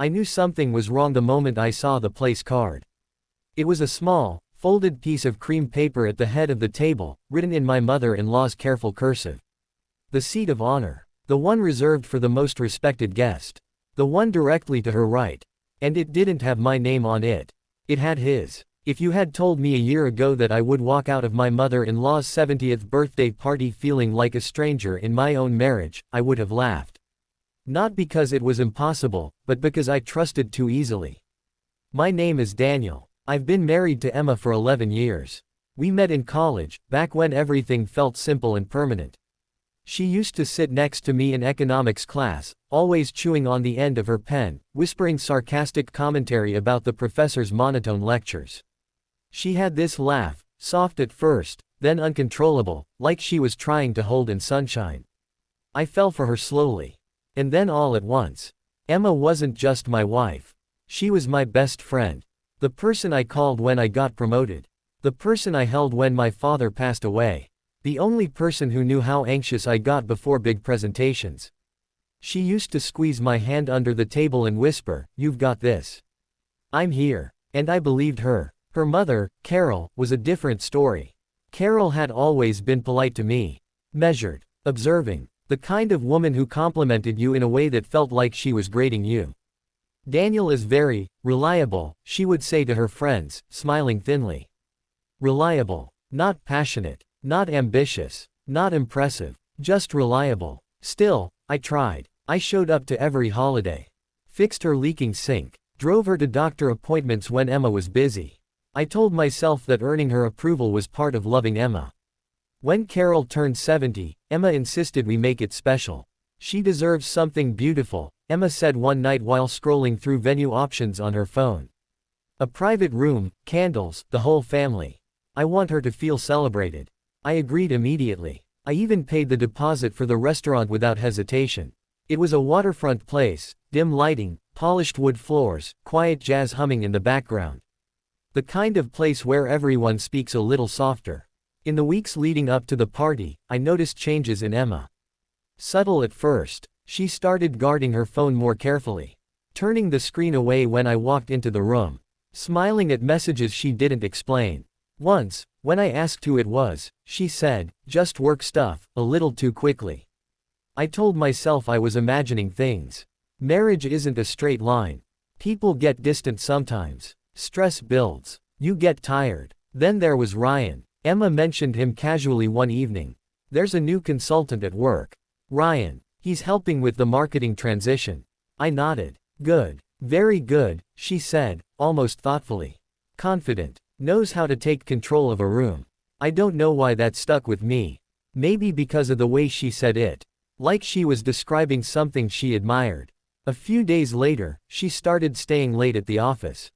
I knew something was wrong the moment I saw the place card. It was a small, folded piece of cream paper at the head of the table, written in my mother-in-law's careful cursive. The seat of honor. The one reserved for the most respected guest. The one directly to her right. And it didn't have my name on it. It had his. If you had told me a year ago that I would walk out of my mother-in-law's 70th birthday party feeling like a stranger in my own marriage, I would have laughed. Not because it was impossible, but because I trusted too easily. My name is Daniel. I've been married to Emma for 11 years. We met in college, back when everything felt simple and permanent. She used to sit next to me in economics class, always chewing on the end of her pen, whispering sarcastic commentary about the professor's monotone lectures. She had this laugh, soft at first, then uncontrollable, like she was trying to hold in sunshine. I fell for her slowly. And then all at once. Emma wasn't just my wife. She was my best friend. The person I called when I got promoted. The person I held when my father passed away. The only person who knew how anxious I got before big presentations. She used to squeeze my hand under the table and whisper, "You've got this. I'm here." And I believed her. Her mother, Carol, was a different story. Carol had always been polite to me. Measured. Observing. The kind of woman who complimented you in a way that felt like she was grading you. Daniel is very reliable, she would say to her friends, smiling thinly. Reliable. Not passionate. Not ambitious. Not impressive. Just reliable. Still, I tried. I showed up to every holiday. Fixed her leaking sink. Drove her to doctor appointments when Emma was busy. I told myself that earning her approval was part of loving Emma. When Carol turned 70, Emma insisted we make it special. She deserves something beautiful, Emma said one night while scrolling through venue options on her phone. A private room, candles, the whole family. I want her to feel celebrated. I agreed immediately. I even paid the deposit for the restaurant without hesitation. It was a waterfront place, dim lighting, polished wood floors, quiet jazz humming in the background. The kind of place where everyone speaks a little softer. In the weeks leading up to the party, I noticed changes in Emma. Subtle at first, she started guarding her phone more carefully. Turning the screen away when I walked into the room. Smiling at messages she didn't explain. Once, when I asked who it was, she said, "Just work stuff," a little too quickly. I told myself I was imagining things. Marriage isn't a straight line. People get distant sometimes. Stress builds. You get tired. Then there was Ryan. Emma mentioned him casually one evening. "There's a new consultant at work. Ryan. He's helping with the marketing transition." I nodded. "Good. Very good," she said, almost thoughtfully. Confident. Knows how to take control of a room. I don't know why that stuck with me. Maybe because of the way she said it. Like she was describing something she admired. A few days later, she started staying late at the office.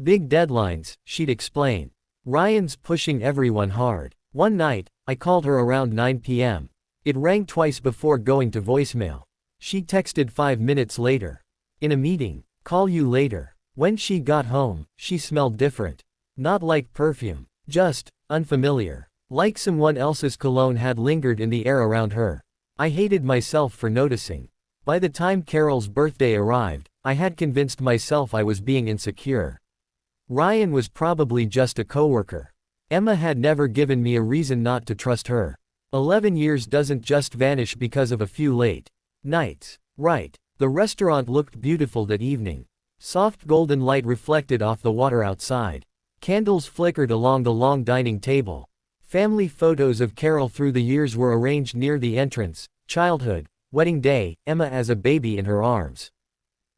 "Big deadlines," she'd explain. "Ryan's pushing everyone hard." One night, I called her around 9 p.m. It rang twice before going to voicemail. She texted 5 minutes later. "In a meeting. Call you later." When she got home, she smelled different. Not like perfume. Just unfamiliar. Like someone else's cologne had lingered in the air around her. I hated myself for noticing. By the time Carol's birthday arrived, I had convinced myself I was being insecure. Ryan was probably just a coworker. Emma had never given me a reason not to trust her. 11 years doesn't just vanish because of a few late nights. Right. The restaurant looked beautiful that evening. Soft golden light reflected off the water outside. Candles flickered along the long dining table. Family photos of Carol through the years were arranged near the entrance. Childhood, wedding day, Emma as a baby in her arms.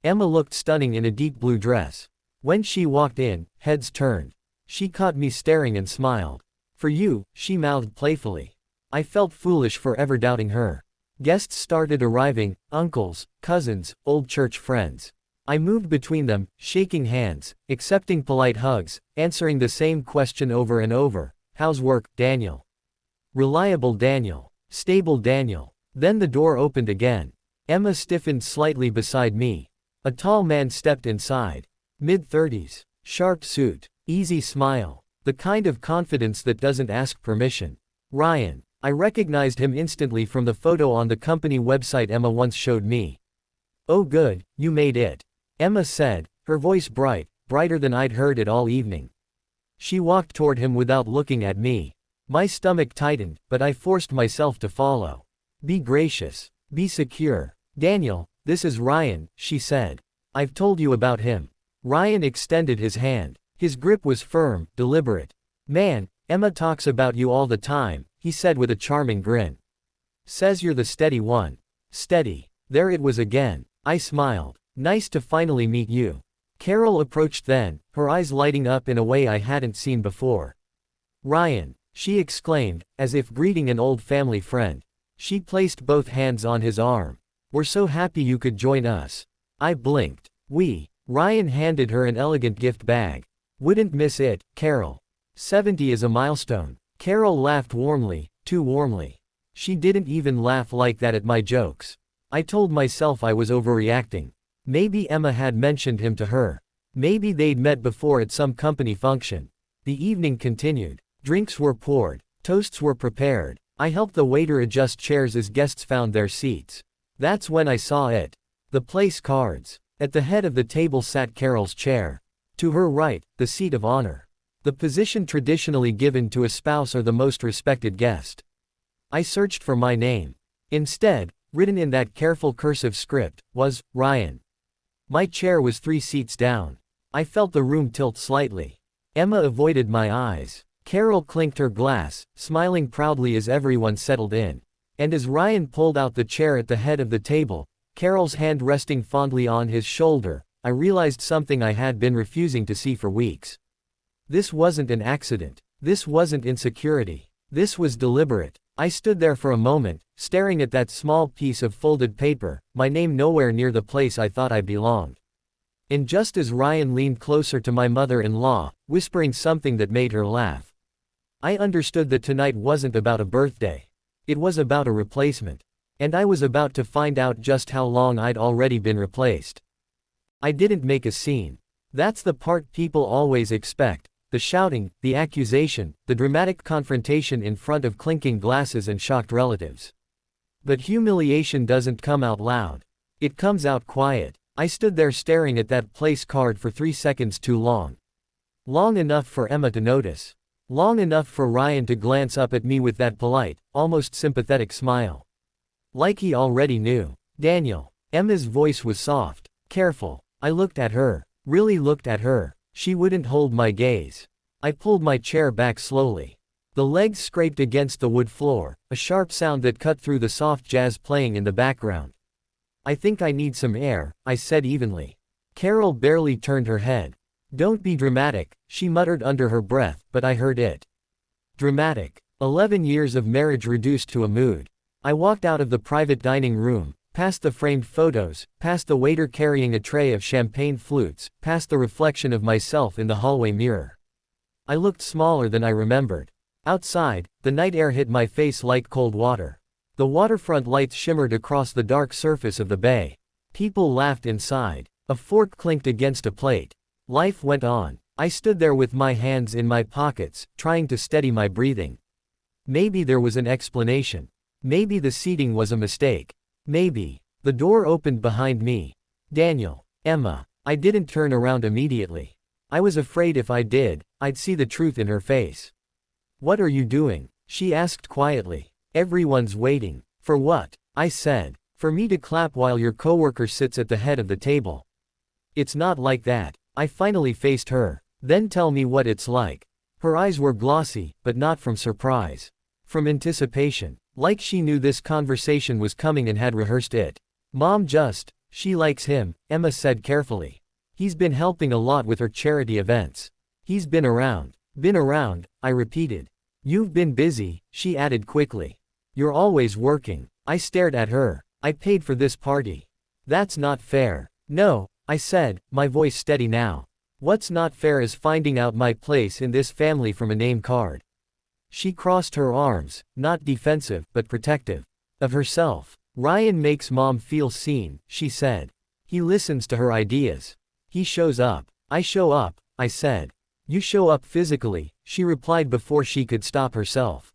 Emma looked stunning in a deep blue dress. When she walked in, heads turned. She caught me staring and smiled. "For you," she mouthed playfully. I felt foolish for ever doubting her. Guests started arriving, uncles, cousins, old church friends. I moved between them, shaking hands, accepting polite hugs, answering the same question over and over. "How's work, Daniel?" "Reliable Daniel." "Stable Daniel." Then the door opened again. Emma stiffened slightly beside me. A tall man stepped inside. Mid-30s. Sharp suit. Easy smile. The kind of confidence that doesn't ask permission. Ryan. I recognized him instantly from the photo on the company website Emma once showed me. "Oh good, you made it." Emma said, her voice bright, brighter than I'd heard it all evening. She walked toward him without looking at me. My stomach tightened, but I forced myself to follow. Be gracious. Be secure. Daniel, this is Ryan, she said. I've told you about him. Ryan extended his hand. His grip was firm, deliberate. Man, Emma talks about you all the time, he said with a charming grin. Says you're the steady one. Steady. There it was again. I smiled. Nice to finally meet you. Carol approached then, her eyes lighting up in a way I hadn't seen before. Ryan, she exclaimed, as if greeting an old family friend. She placed both hands on his arm. We're so happy you could join us. I blinked. Ryan handed her an elegant gift bag. Wouldn't miss it, Carol. 70 is a milestone. Carol laughed warmly, too warmly. She didn't even laugh like that at my jokes. I told myself I was overreacting. Maybe Emma had mentioned him to her. Maybe they'd met before at some company function. The evening continued. Drinks were poured. Toasts were prepared. I helped the waiter adjust chairs as guests found their seats. That's when I saw it. The place cards. At the head of the table sat Carol's chair. To her right, the seat of honor. The position traditionally given to a spouse or the most respected guest. I searched for my name. Instead, written in that careful cursive script, was, Ryan. My chair was 3 seats down. I felt the room tilt slightly. Emma avoided my eyes. Carol clinked her glass, smiling proudly as everyone settled in. And as Ryan pulled out the chair at the head of the table, Carol's hand resting fondly on his shoulder, I realized something I had been refusing to see for weeks. This wasn't an accident. This wasn't insecurity. This was deliberate. I stood there for a moment, staring at that small piece of folded paper, my name nowhere near the place I thought I belonged. And just as Ryan leaned closer to my mother-in-law, whispering something that made her laugh, I understood that tonight wasn't about a birthday. It was about a replacement. And I was about to find out just how long I'd already been replaced. I didn't make a scene. That's the part people always expect. The shouting, the accusation, the dramatic confrontation in front of clinking glasses and shocked relatives. But humiliation doesn't come out loud. It comes out quiet. I stood there staring at that place card for 3 seconds too long. Long enough for Emma to notice. Long enough for Ryan to glance up at me with that polite, almost sympathetic smile. Like he already knew. Daniel. Emma's voice was soft, careful. I looked at her. Really looked at her. She wouldn't hold my gaze. I pulled my chair back slowly. The legs scraped against the wood floor, a sharp sound that cut through the soft jazz playing in the background. I think I need some air, I said evenly. Carol barely turned her head. Don't be dramatic, she muttered under her breath, but I heard it. Dramatic. 11 years of marriage reduced to a mood. I walked out of the private dining room, past the framed photos, past the waiter carrying a tray of champagne flutes, past the reflection of myself in the hallway mirror. I looked smaller than I remembered. Outside, the night air hit my face like cold water. The waterfront lights shimmered across the dark surface of the bay. People laughed inside. A fork clinked against a plate. Life went on. I stood there with my hands in my pockets, trying to steady my breathing. Maybe there was an explanation. Maybe the seating was a mistake. Maybe. The door opened behind me. Daniel. Emma. I didn't turn around immediately. I was afraid if I did, I'd see the truth in her face. What are you doing? She asked quietly. Everyone's waiting. For what? I said. For me to clap while your coworker sits at the head of the table. It's not like that. I finally faced her. Then tell me what it's like. Her eyes were glossy, but not from surprise. From anticipation. Like she knew this conversation was coming and had rehearsed it. She likes him, Emma said carefully. He's been helping a lot with her charity events. He's been around. Been around, I repeated. You've been busy, she added quickly. You're always working. I stared at her. I paid for this party. That's not fair. No, I said, my voice steady now. What's not fair is finding out my place in this family from a name card. She crossed her arms, not defensive, but protective. Of herself. Ryan makes Mom feel seen, she said. He listens to her ideas. He shows up. I show up, I said. You show up physically, she replied before she could stop herself.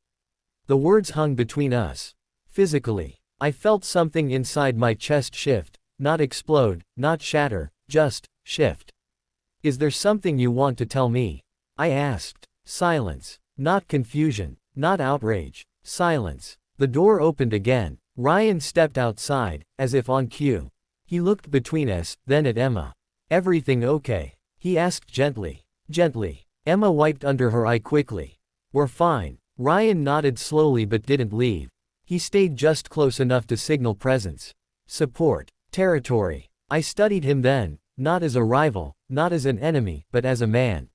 The words hung between us. Physically. I felt something inside my chest shift, not explode, not shatter, Just, shift. Is there something you want to tell me? I asked. Silence. Not confusion. Not outrage. Silence. The door opened again. Ryan stepped outside, as if on cue. He looked between us, then at Emma. Everything okay? He asked gently. Gently. Emma wiped under her eye quickly. We're fine. Ryan nodded slowly but didn't leave. He stayed just close enough to signal presence. Support. Territory. I studied him then, not as a rival, not as an enemy, but as a man.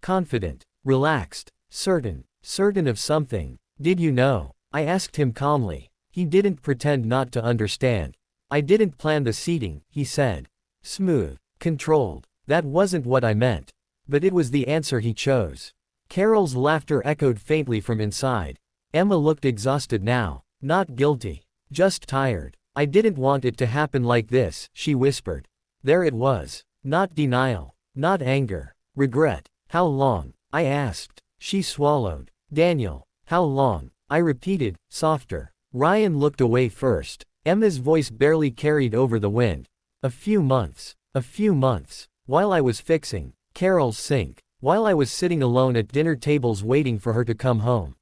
Confident. Relaxed. Certain of something. Did you know? I asked him calmly. He didn't pretend not to understand. I didn't plan the seating, he said. Smooth. Controlled. That wasn't what I meant. But it was the answer he chose. Carol's laughter echoed faintly from inside. Emma looked exhausted now. Not guilty. Just tired. I didn't want it to happen like this, she whispered. There it was. Not denial. Not anger. Regret. How long? I asked. She swallowed. Daniel. How long? I repeated, softer. Ryan looked away first. Emma's voice barely carried over the wind. A few months. A few months. While I was fixing Carol's sink. While I was sitting alone at dinner tables waiting for her to come home.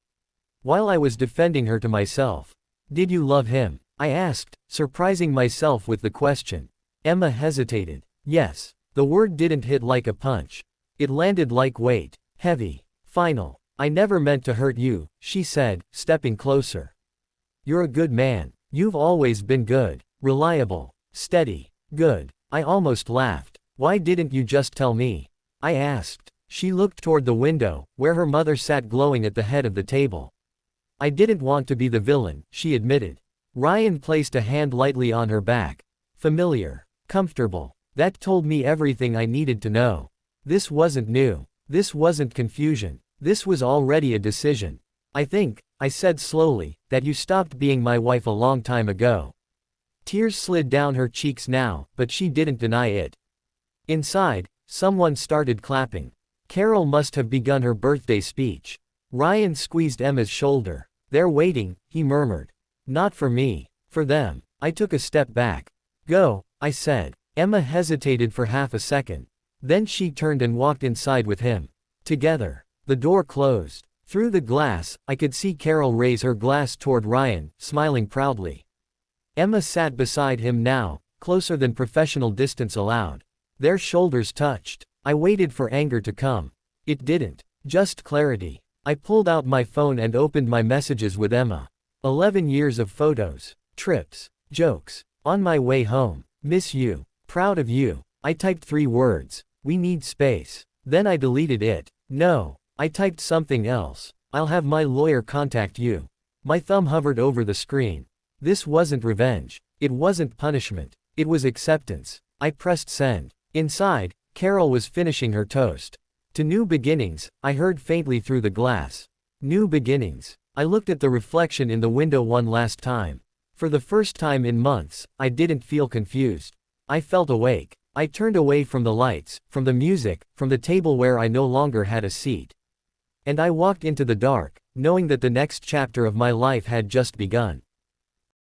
While I was defending her to myself. Did you love him? I asked, surprising myself with the question. Emma hesitated. Yes. The word didn't hit like a punch. It landed like weight. Heavy. Final. I never meant to hurt you, she said, stepping closer. You're a good man. You've always been good. Reliable. Steady. Good. I almost laughed. Why didn't you just tell me? I asked. She looked toward the window, where her mother sat glowing at the head of the table. I didn't want to be the villain, she admitted. Ryan placed a hand lightly on her back. Familiar. Comfortable. That told me everything I needed to know. This wasn't new. This wasn't confusion. This was already a decision. I think, I said slowly, that you stopped being my wife a long time ago. Tears slid down her cheeks now, but she didn't deny it. Inside, someone started clapping. Carol must have begun her birthday speech. Ryan squeezed Emma's shoulder. They're waiting, he murmured. Not for me. For them. I took a step back. Go, I said. Emma hesitated for half a second. Then she turned and walked inside with him. Together. The door closed. Through the glass, I could see Carol raise her glass toward Ryan, smiling proudly. Emma sat beside him now, closer than professional distance allowed. Their shoulders touched. I waited for anger to come. It didn't. Just clarity. I pulled out my phone and opened my messages with Emma. 11 years of photos, trips, jokes. On my way home. Miss you. Proud of you. I typed 3 words. We need space. Then I deleted it. No. I typed something else. I'll have my lawyer contact you. My thumb hovered over the screen. This wasn't revenge. It wasn't punishment. It was acceptance. I pressed send. Inside, Carol was finishing her toast. To new beginnings, I heard faintly through the glass. New beginnings. I looked at the reflection in the window one last time. For the first time in months, I didn't feel confused. I felt awake. I turned away from the lights, from the music, from the table where I no longer had a seat. And I walked into the dark, knowing that the next chapter of my life had just begun.